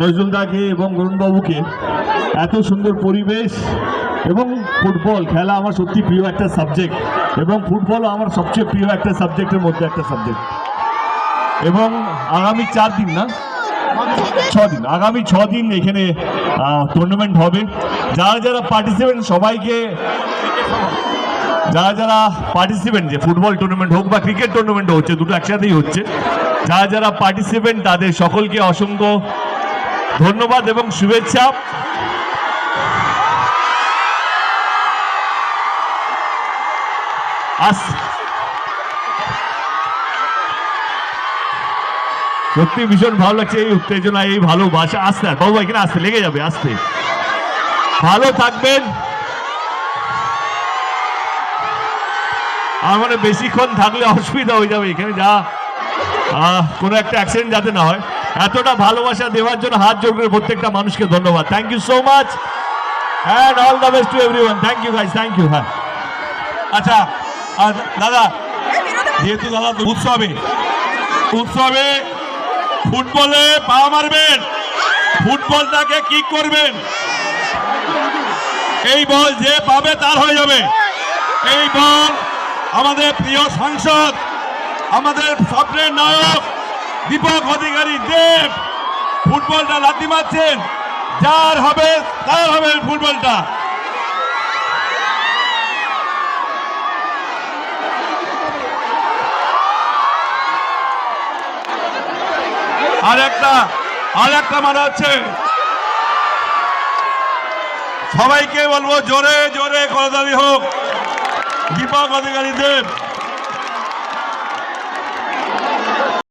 নজরুলদাকে এবং বরুণবাবুকে, এত সুন্দর পরিবেশ এবং ফুটবল খেলা আমার সত্যি প্রিয় একটা সাবজেক্ট, এবং ফুটবলও আমার সবচেয়ে প্রিয় একটা সাবজেক্টের মধ্যে একটা সাবজেক্ট। এবং আগামী 4 দিন না 6 দিন, আগামী 6 দিন এখানে টুর্নামেন্ট হবে। যারা যারা পার্টিসিপেন্ট সবাইকে, যারা যারা পার্টিসিপেন্ট, যে ফুটবল টুর্নামেন্ট হোক বা ক্রিকেট টুর্নামেন্ট হচ্ছে, দুটো একসাথেই হচ্ছে, যারা যারা পার্টিসিপেন্ট তাদের সকলকে অসংখ্য ধন্যবাদ এবং শুভেচ্ছা। সত্যি ভীষণ ভালো লাগছে, এই উত্তেজনা, এই ভালোবাসা। আসতে বাবু এখানে আসতে লেগে যাবে, আসতে ভালো থাকবেন। আমার বেশিক্ষণ থাকলে অসুবিধা হয়ে যাবে এখানে, যা কোনো একটা অ্যাক্সিডেন্ট যাতে না হয়। এতটা ভালোবাসা দেওয়ার জন্য হাত জোর করে প্রত্যেকটা মানুষকে ধন্যবাদ। Thank you so much and all the best to everyone. Thank you guys, thank you. হ্যাঁ আচ্ছা, আর দাদা, যেহেতু দাদা উৎসবে ফুটবলে পা মারবেন, ফুটবলটাকে কি করবেন, এই বল যে পাবে তার হয়ে যাবে। এই বল আমাদের প্রিয় সাংসদ, আমাদের স্বপ্নের নায়ক দীপক অধিকারী দেব ফুটবলটা লাথি মারছেন, যার হবে তার হবে ফুটবলটা। আর একটা মানে হচ্ছে, সবাইকে বলবো জোরে জোরে করতালি হোক দীপক অধিকারী দেব।